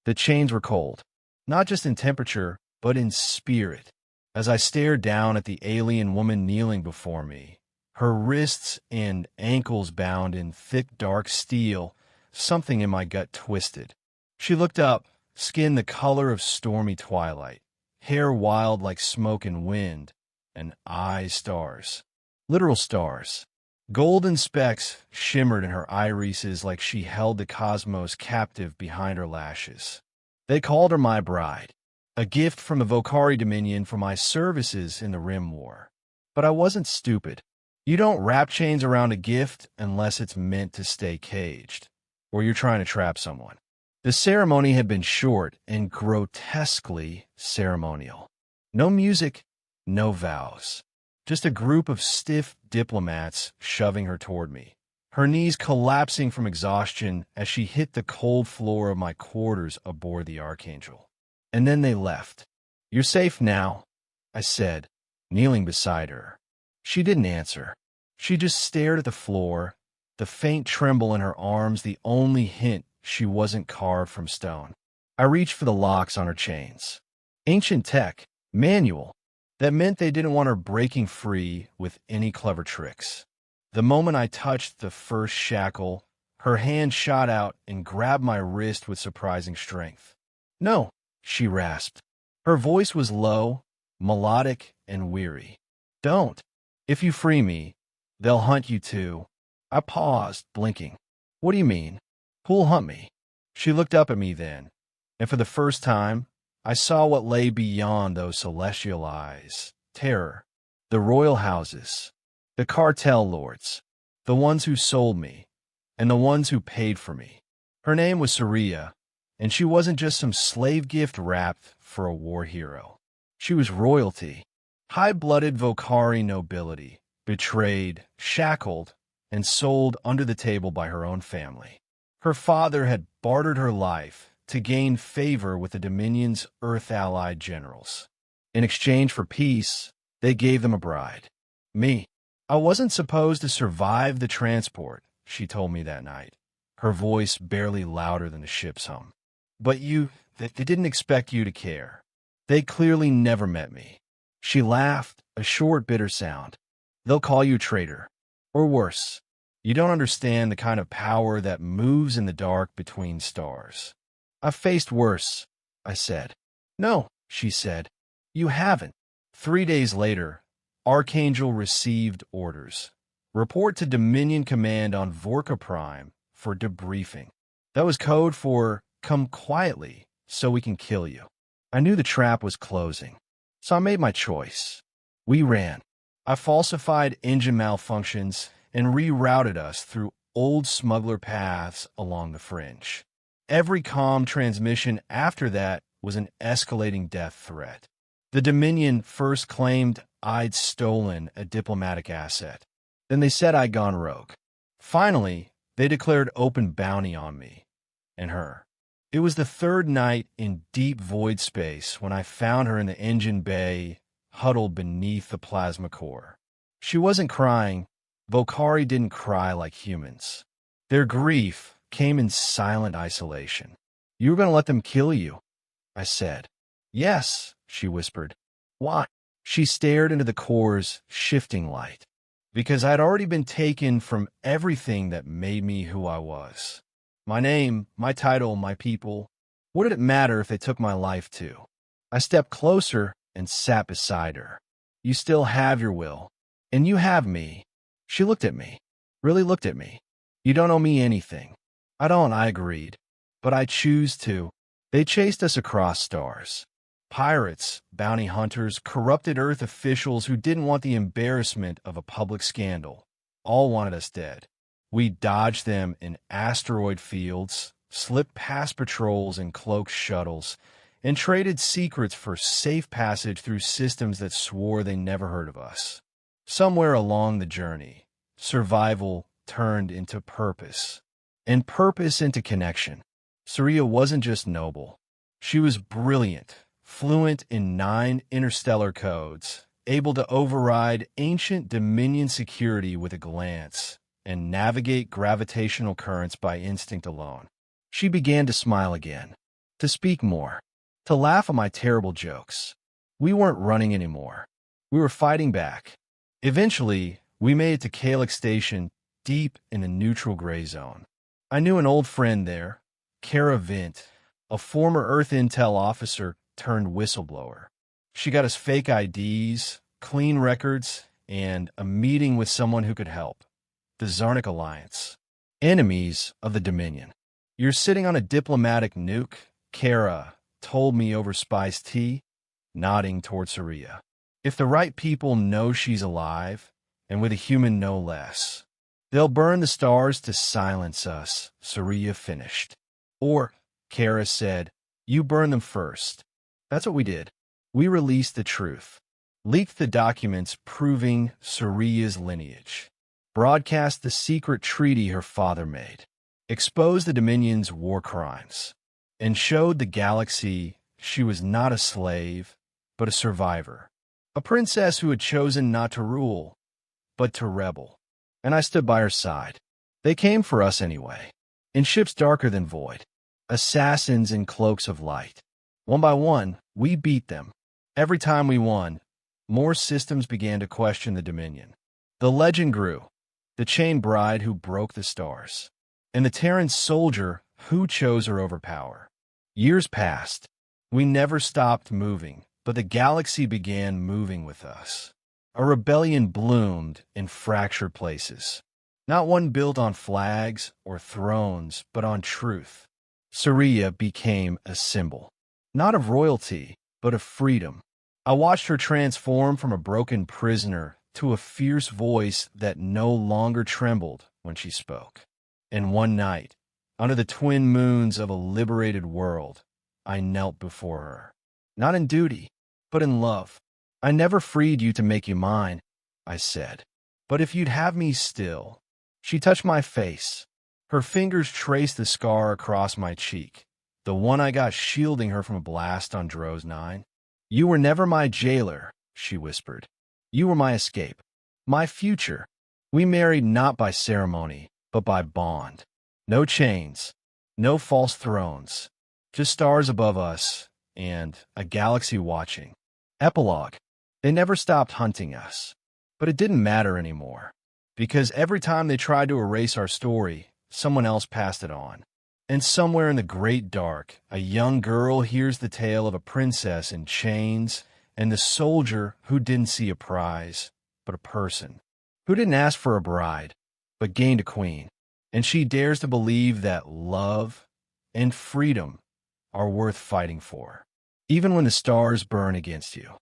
The chains were cold, not just in temperature, but in spirit. As I stared down at the alien woman kneeling before me, her wrists and ankles bound in thick dark steel, something in my gut twisted. She looked up, skin the color of stormy twilight, hair wild like smoke and wind, and eyes stars. Literal stars. Golden specks shimmered in her irises like she held the cosmos captive behind her lashes. They called her my bride, a gift from the Volcari Dominion for my services in the Rim War. But I wasn't stupid. You don't wrap chains around a gift unless it's meant to stay caged, or you're trying to trap someone. The ceremony had been short and grotesquely ceremonial. No music, no vows. Just a group of stiff diplomats shoving her toward me, her knees collapsing from exhaustion as she hit the cold floor of my quarters aboard the Archangel. And then they left. "You're safe now," I said, kneeling beside her. She didn't answer. She just stared at the floor, the faint tremble in her arms the only hint she wasn't carved from stone. I reached for the locks on her chains. Ancient tech, manual. That meant they didn't want her breaking free with any clever tricks. The moment I touched the first shackle, her hand shot out and grabbed my wrist with surprising strength. "No," she rasped. Her voice was low, melodic, and weary. "Don't. If you free me, they'll hunt you too." I paused, blinking. "What do you mean? Who'll hunt me?" She looked up at me then, and for the first time, I saw what lay beyond those celestial eyes. Terror. The royal houses. The cartel lords. The ones who sold me. And the ones who paid for me. Her name was Saria, and she wasn't just some slave gift wrapped for a war hero. She was royalty. High-blooded Volcari nobility. Betrayed, shackled, and sold under the table by her own family. Her father had bartered her life to gain favor with the Dominion's Earth-allied generals. In exchange for peace, they gave them a bride. Me. I wasn't supposed to survive the transport, she told me that night, her voice barely louder than the ship's hum. But they didn't expect you to care. They clearly never met me. She laughed, a short, bitter sound. They'll call you traitor. Or worse. You don't understand the kind of power that moves in the dark between stars. I've faced worse, I said. No, she said. You haven't. 3 days later, Archangel received orders. Report to Dominion Command on Vorka Prime for debriefing. That was code for come quietly so we can kill you. I knew the trap was closing, so I made my choice. We ran. I falsified engine malfunctions and rerouted us through old smuggler paths along the fringe. Every comm transmission after that was an escalating death threat. The Dominion first claimed I'd stolen a diplomatic asset. Then they said I'd gone rogue. Finally, they declared open bounty on me and her. It was the third night in deep void space when I found her in the engine bay, huddled beneath the plasma core. She wasn't crying. Volcari didn't cry like humans. Their grief came in silent isolation. "You were going to let them kill you," I said. "Yes," she whispered. "Why?" She stared into the core's shifting light. "Because I'd already been taken from everything that made me who I was. My name, my title, my people. What did it matter if they took my life too?" I stepped closer and sat beside her. "You still have your will. And you have me." She looked at me. Really looked at me. "You don't owe me anything." "I don't," I agreed. "But I choose to." They chased us across stars. Pirates, bounty hunters, corrupted Earth officials who didn't want the embarrassment of a public scandal. All wanted us dead. We dodged them in asteroid fields, slipped past patrols in cloaked shuttles, and traded secrets for safe passage through systems that swore they never heard of us. Somewhere along the journey, survival turned into purpose, and purpose into connection. Saria wasn't just noble. She was brilliant, fluent in 9 interstellar codes, able to override ancient Dominion security with a glance, and navigate gravitational currents by instinct alone. She began to smile again. to speak more, to laugh at my terrible jokes. We weren't running anymore. We were fighting back. Eventually, we made it to Kalik Station, deep in a neutral gray zone. I knew an old friend there, Kara Vint, a former Earth Intel officer turned whistleblower. She got us fake IDs, clean records, and a meeting with someone who could help. The Zarnik Alliance. Enemies of the Dominion. You're sitting on a diplomatic nuke, Kara told me over spiced tea, nodding toward Saria. If the right people know she's alive, and with a human no less, they'll burn the stars to silence us, Saria finished. Or, Kara said, you burn them first. That's what we did. We released the truth, leaked the documents proving Saria's lineage, broadcast the secret treaty her father made, exposed the Dominion's war crimes, and showed the galaxy she was not a slave, but a survivor, a princess who had chosen not to rule, but to rebel. And I stood by her side. They came for us anyway, in ships darker than void, assassins in cloaks of light. One by one, we beat them. Every time we won, more systems began to question the Dominion. The legend grew, the chain bride who broke the stars, and the Terran soldier who chose her over power. Years passed. We never stopped moving, but the galaxy began moving with us. A rebellion bloomed in fractured places, not one built on flags or thrones, but on truth. Saria became a symbol, not of royalty, but of freedom. I watched her transform from a broken prisoner to a fierce voice that no longer trembled when she spoke. And one night, under the twin moons of a liberated world, I knelt before her, not in duty, but in love. I never freed you to make you mine, I said, but if you'd have me still. She touched my face. Her fingers traced the scar across my cheek, the one I got shielding her from a blast on Droz 9. You were never my jailer, she whispered. You were my escape, my future. We married not by ceremony, but by bond. No chains, no false thrones, just stars above us and a galaxy watching. Epilogue. They never stopped hunting us, but it didn't matter anymore, because every time they tried to erase our story, someone else passed it on. And somewhere in the great dark, a young girl hears the tale of a princess in chains and the soldier who didn't see a prize, but a person, who didn't ask for a bride, but gained a queen. And she dares to believe that love and freedom are worth fighting for, even when the stars burn against you.